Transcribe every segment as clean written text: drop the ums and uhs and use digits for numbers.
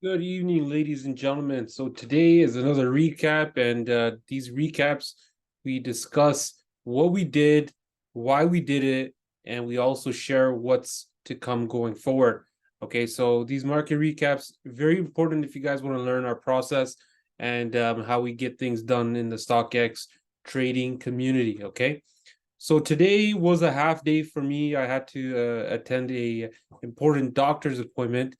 Good evening, ladies and gentlemen. So today is another recap, and these recaps we discuss what we did, why we did it, and we also share what's to come going forward. Okay, so these market recaps very important if you guys want to learn our process and how we get things done in the StockX trading community. Okay, so today was a half day for me. I had to attend a important doctor's appointment.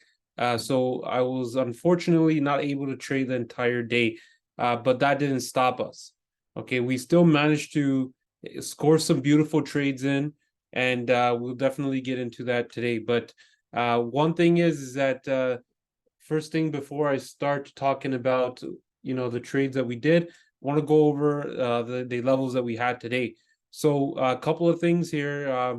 So I was unfortunately not able to trade the entire day, but that didn't stop us. Okay, we still managed to score some beautiful trades in, and we'll definitely get into that today. But one thing is that first thing before I start talking about the trades that we did, I want to go over the levels that we had today. So a couple of things here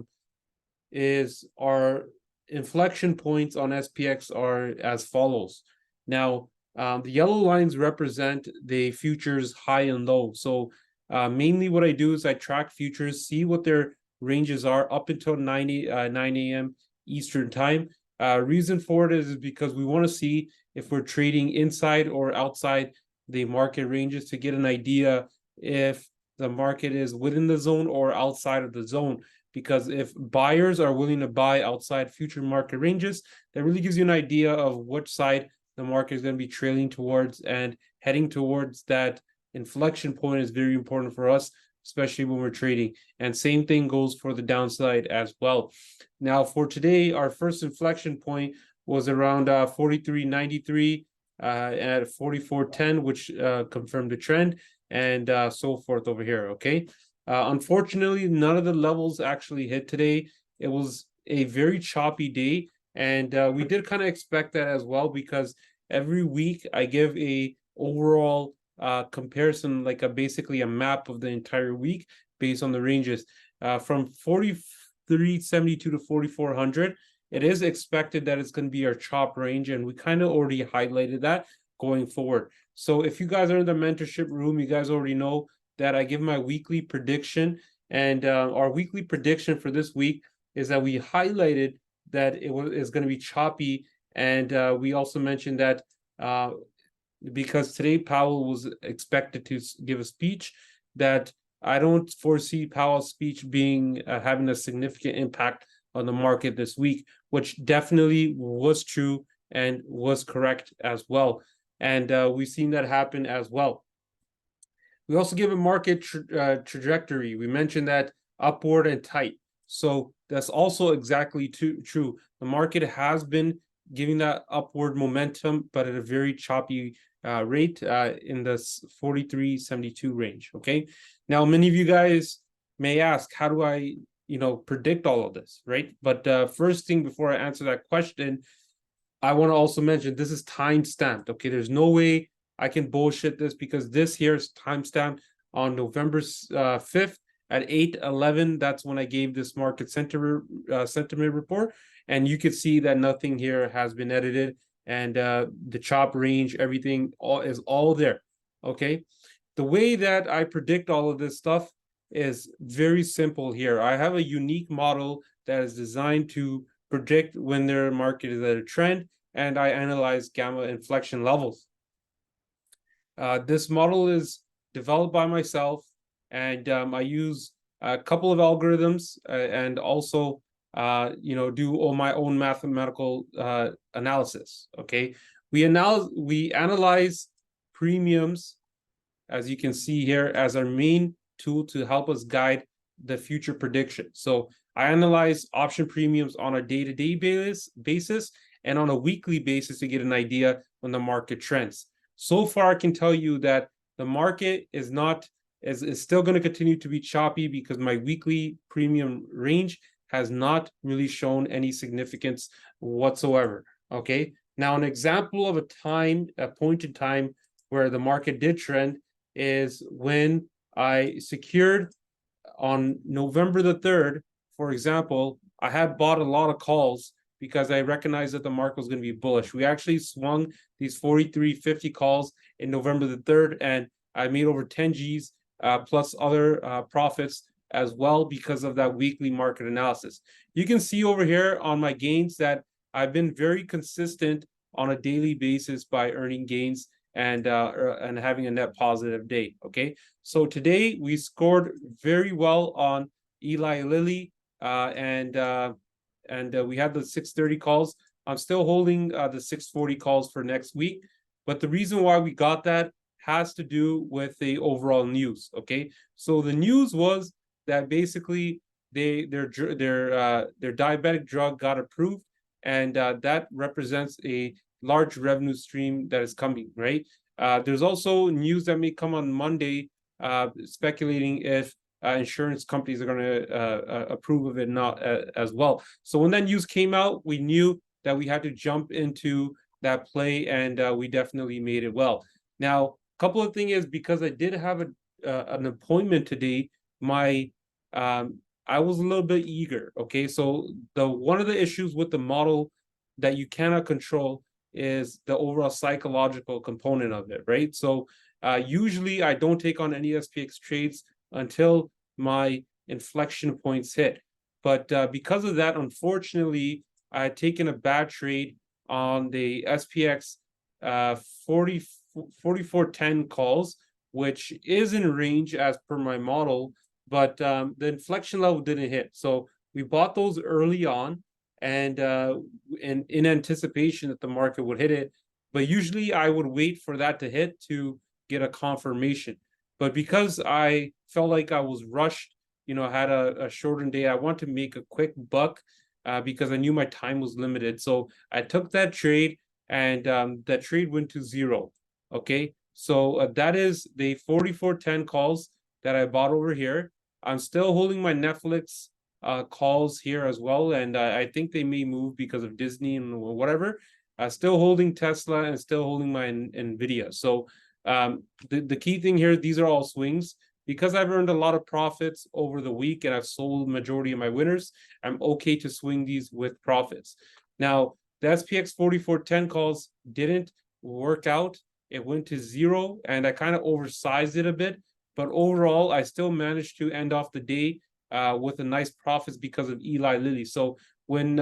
is our inflection points on SPX are as follows. Now, the yellow lines represent the futures high and low. So mainly what I do is I track futures, see what their ranges are up until 9 a.m. Eastern time. Reason for it is because we want to see if we're trading inside or outside the market ranges to get an idea if the market is within the zone or outside of the zone. Because if buyers are willing to buy outside future market ranges, that really gives you an idea of which side the market is going to be trailing towards, and heading towards that inflection point is very important for us, especially when we're trading. And same thing goes for the downside as well. Now, for today, our first inflection point was around 43.93 at 44.10, which confirmed the trend, and so forth over here. Okay. Unfortunately, none of the levels actually hit today. It was a very choppy day, and we did kind of expect that as well, because every week I give a overall comparison, like basically a map of the entire week based on the ranges from 43.72 to 4400. It is expected that it's going to be our chop range, and we kind of already highlighted that going forward. So if you guys are in the mentorship room, you guys already know that I give my weekly prediction, and our weekly prediction for this week is that we highlighted that is going to be choppy, and we also mentioned that because today Powell was expected to give a speech, that I don't foresee Powell's speech being having a significant impact on the market this week, which definitely was true and was correct as well. And we've seen that happen as well. We also give a market trajectory. We mentioned that upward and tight. So that's also exactly true. The market has been giving that upward momentum, but at a very choppy rate in the 43.72 range. Okay. Now, many of you guys may ask, how do I, predict all of this, right? But first thing before I answer that question, I want to also mention this is time stamped. Okay. There's no way I can bullshit this, because this here is timestamped on November 5th at 8:11. That's when I gave this market sentiment report, and you could see that nothing here has been edited, and the chop range, everything is all there. Okay, the way that I predict all of this stuff is very simple here. I have a unique model that is designed to predict when their market is at a trend, and I analyze gamma inflection levels. This model is developed by myself, and I use a couple of algorithms and also, do all my own mathematical analysis. Okay, we analyze premiums, as you can see here, as our main tool to help us guide the future prediction. So I analyze option premiums on a day-to-day basis and on a weekly basis to get an idea on the market trends. So far, I can tell you that the market is still going to continue to be choppy, because my weekly premium range has not really shown any significance whatsoever. Okay. Now, an example of a point in time where the market did trend is when I secured on November the 3rd, for example. I had bought a lot of calls because I recognized that the market was going to be bullish. We actually swung these 43.50 calls in November the 3rd, and I made over 10 Gs plus other profits as well because of that weekly market analysis. You can see over here on my gains that I've been very consistent on a daily basis by earning gains and having a net positive day. Okay, so today we scored very well on Eli Lilly, and we had the 6:30 calls. I'm still holding the 6:40 calls for next week, but the reason why we got that has to do with the overall news. Okay, so the news was that basically their diabetic drug got approved, and that represents a large revenue stream that is coming, right? There's also news that may come on Monday, speculating if insurance companies are going to approve of it not as well. So when that news came out, we knew that we had to jump into that play, and we definitely made it well. Now, a couple of things is because I did have an appointment today, my I was a little bit eager. Okay, so one of the issues with the model that you cannot control is the overall psychological component of it, right? So usually I don't take on any SPX trades until my inflection points hit. But because of that, unfortunately, I had taken a bad trade on the SPX 4410 calls, which is in range as per my model, but the inflection level didn't hit. So we bought those early on, and in anticipation that the market would hit it. But usually I would wait for that to hit to get a confirmation. But because I felt like I was rushed, had a shortened day, I want to make a quick buck because I knew my time was limited. So I took that trade, and that trade went to zero. Okay, so that is the 4410 calls that I bought over here. I'm still holding my Netflix calls here as well, and I think they may move because of Disney and whatever. Still holding Tesla and still holding my Nvidia. So the key thing here, these are all swings. Because I've earned a lot of profits over the week and I've sold majority of my winners, I'm okay to swing these with profits. Now, the SPX 4410 calls didn't work out. It went to zero, and I kind of oversized it a bit. But overall, I still managed to end off the day with a nice profits because of Eli Lilly. So when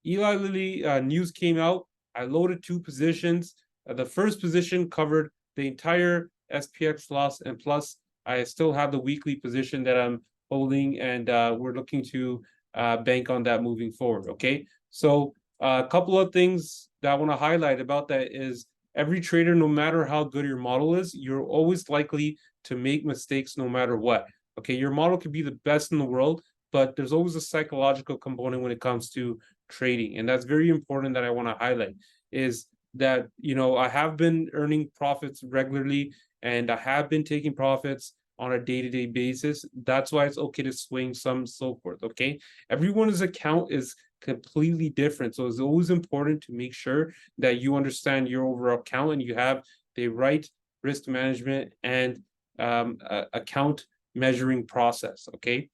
Eli Lilly news came out, I loaded 2 positions. The first position covered the entire SPX loss, and plus I still have the weekly position that I'm holding, and we're looking to bank on that moving forward. Okay, so a couple of things that I want to highlight about that is every trader, no matter how good your model is, you're always likely to make mistakes no matter what. Okay, your model could be the best in the world, but there's always a psychological component when it comes to trading, and that's very important that I want to highlight. Is that I have been earning profits regularly, and I have been taking profits on a day-to-day basis. That's why it's okay to swing some, so forth. Okay, everyone's account is completely different, so it's always important to make sure that you understand your overall account and you have the right risk management and account measuring process. Okay,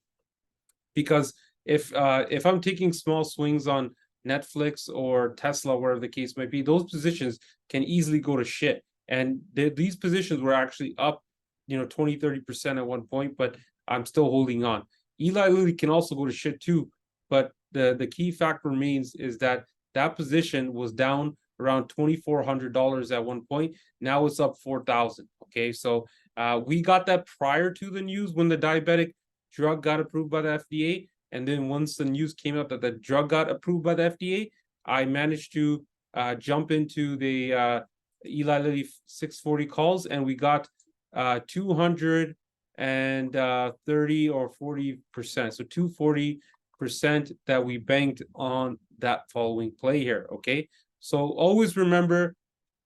because if I'm taking small swings on Netflix or Tesla, wherever the case might be, those positions can easily go to shit. And these positions were actually up, 20-30% at one point, but I'm still holding on. Eli Lilly can also go to shit too, but the key fact remains is that position was down around $2,400 at one point. Now it's up 4,000. Okay, so we got that prior to the news when the diabetic drug got approved by the FDA. And then once the news came out that the drug got approved by the FDA, I managed to jump into the Eli Lilly 640 calls, and we got 230 or 40%. So 240% that we banked on that following play here. Okay, so always remember,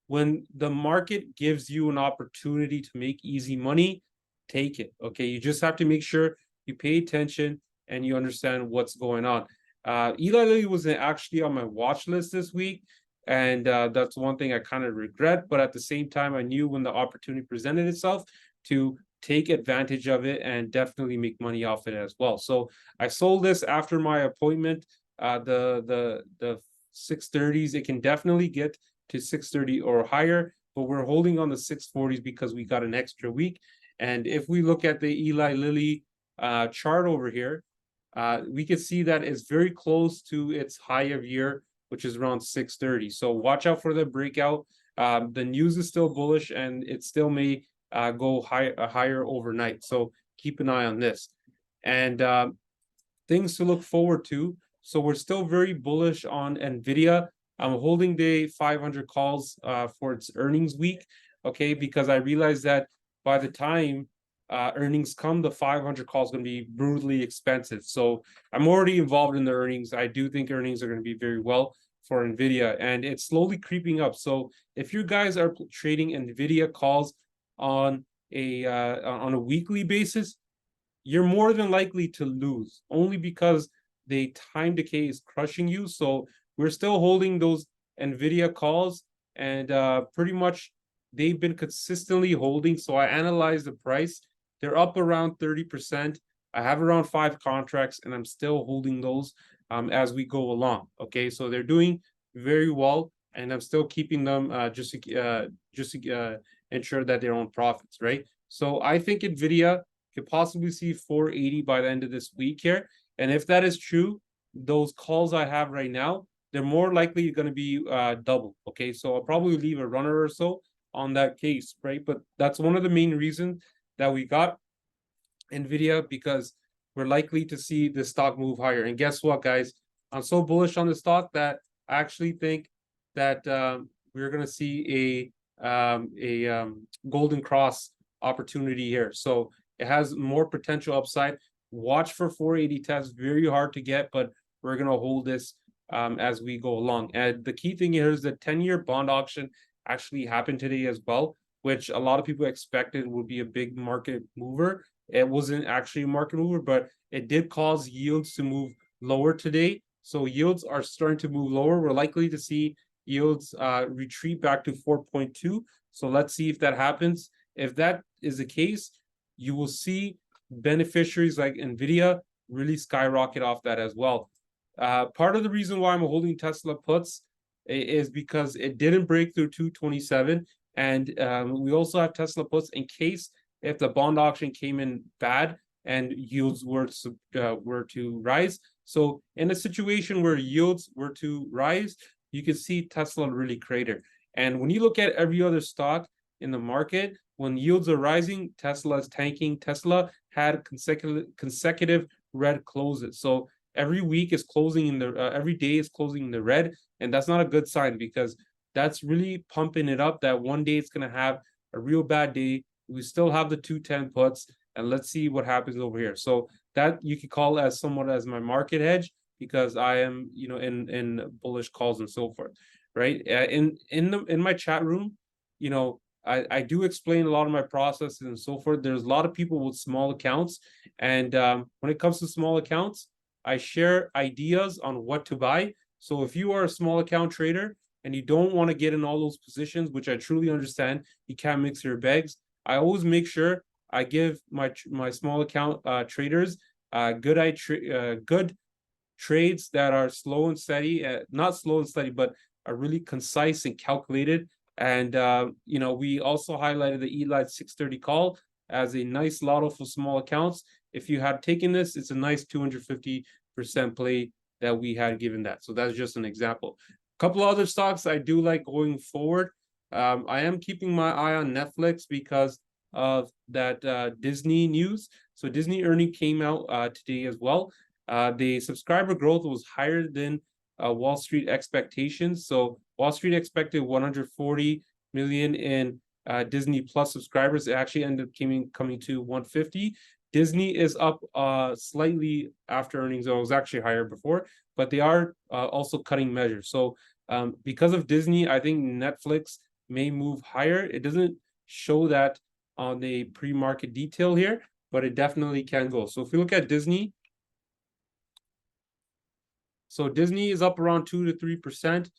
when the market gives you an opportunity to make easy money, take it. Okay, you just have to make sure you pay attention and you understand what's going on. Eli Lilly was actually on my watch list this week, and that's one thing I kind of regret. But at the same time, I knew when the opportunity presented itself to take advantage of it and definitely make money off it as well. So I sold this after my appointment. The 630s, it can definitely get to 630 or higher, but we're holding on the 640s because we got an extra week. And if we look at the Eli Lilly chart over here, we can see that it's very close to its high of year, which is around 630. So watch out for the breakout. The news is still bullish, and it still may go higher overnight. So keep an eye on this. And things to look forward to. So we're still very bullish on NVIDIA. I'm holding the 500 calls for its earnings week, okay, because I realized that by the time earnings come, the 500 call is going to be brutally expensive. So I'm already involved in the earnings. I do think earnings are going to be very well for NVIDIA, and it's slowly creeping up. So if you guys are trading NVIDIA calls on a weekly basis, you're more than likely to lose, only because the time decay is crushing you. So we're still holding those NVIDIA calls, and pretty much they've been consistently holding. So I analyzed the price. They're up around 30%. I have around 5 contracts, and I'm still holding those as we go along. Okay, so they're doing very well, and I'm still keeping them just to ensure that they're on profits, right? So I think NVIDIA could possibly see 480 by the end of this week here. And if that is true, those calls I have right now, they're more likely going to be double. Okay, so I'll probably leave a runner or so on that case, right? But that's one of the main reasons that we got NVIDIA, because we're likely to see the stock move higher. And guess what, guys? I'm so bullish on the stock that I actually think that we're going to see a golden cross opportunity here. So it has more potential upside. Watch for 480 tests. Very hard to get, but we're going to hold this as we go along. And the key thing here is the 10-year bond auction actually happened today as well, which a lot of people expected would be a big market mover. It wasn't actually a market mover, but it did cause yields to move lower today. So yields are starting to move lower. We're likely to see yields retreat back to 4.2. So let's see if that happens. If that is the case, you will see beneficiaries like NVIDIA really skyrocket off that as well. Part of the reason why I'm holding Tesla puts is because it didn't break through 227. And we also have Tesla puts in case if the bond auction came in bad and yields were to rise. So in a situation where yields were to rise, you can see Tesla really crater. And when you look at every other stock in the market, when yields are rising, Tesla is tanking. Tesla had consecutive red closes. So every week is closing in the every day is closing in the red, and that's not a good sign, because that's really pumping it up that one day it's going to have a real bad day. We still have the 210 puts, and let's see what happens over here. So that you could call as somewhat as my market hedge, because I am, in bullish calls and so forth, right? In my chat room, I do explain a lot of my processes and so forth. There's a lot of people with small accounts, and when it comes to small accounts, I share ideas on what to buy. So if you are a small account trader and you don't want to get in all those positions, which I truly understand, you can't mix your bags. I always make sure I give my small account traders good trades that are slow and steady, not slow and steady, but are really concise and calculated. And we also highlighted the ELITE 630 call as a nice lotto for small accounts. If you had taken this, it's a nice 250% play that we had given that. So that's just an example. A couple of other stocks I do like going forward. I am keeping my eye on Netflix because of that Disney news. So Disney earning came out today as well. The subscriber growth was higher than Wall Street expectations. So Wall Street expected 140 million in Disney Plus subscribers. It actually ended up coming to 150. Disney is up slightly after earnings. It was actually higher before, but they are also cutting measures. So because of Disney, I think Netflix may move higher. It doesn't show that on the pre-market detail here, but it definitely can go. So if you look at Disney, so Disney is up around 2 to 3%.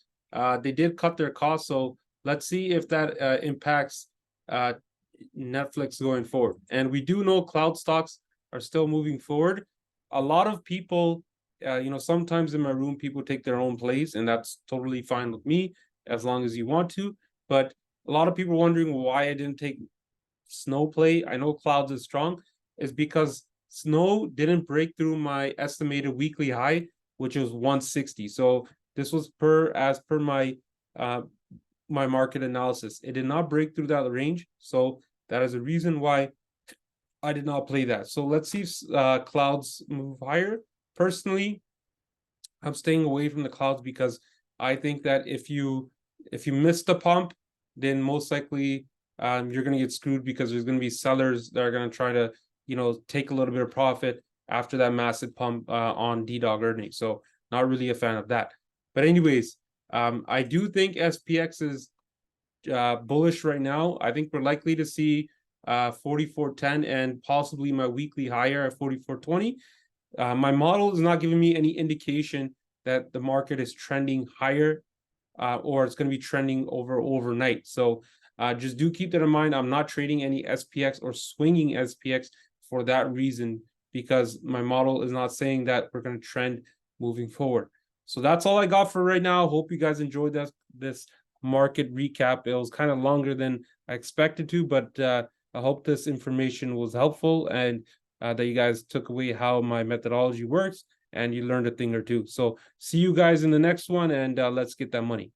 They did cut their costs, so let's see if that impacts Netflix going forward. And we do know cloud stocks are still moving forward. A lot of people, sometimes in my room, people take their own plays, and that's totally fine with me as long as you want to. But a lot of people are wondering why I didn't take Snow play. I know clouds is strong. Is because Snow didn't break through my estimated weekly high, which was 160. So This was as per my my market analysis. It did not break through that range, so that is a reason why I did not play that. So let's see if clouds move higher. Personally, I'm staying away from the clouds because I think that if you miss the pump, then most likely you're going to get screwed, because there's going to be sellers that are going to try to take a little bit of profit after that massive pump on D-Dog earnings. So not really a fan of that. But anyways, I do think SPX is bullish right now. I think we're likely to see 44.10 and possibly my weekly higher at 44.20. My model is not giving me any indication that the market is trending higher or it's going to be trending overnight. So just do keep that in mind. I'm not trading any SPX or swinging SPX for that reason, because my model is not saying that we're going to trend moving forward. So that's all I got for right now. Hope you guys enjoyed this market recap. It was kind of longer than I expected to, but I hope this information was helpful and that you guys took away how my methodology works and you learned a thing or two. So see you guys in the next one, and let's get that money.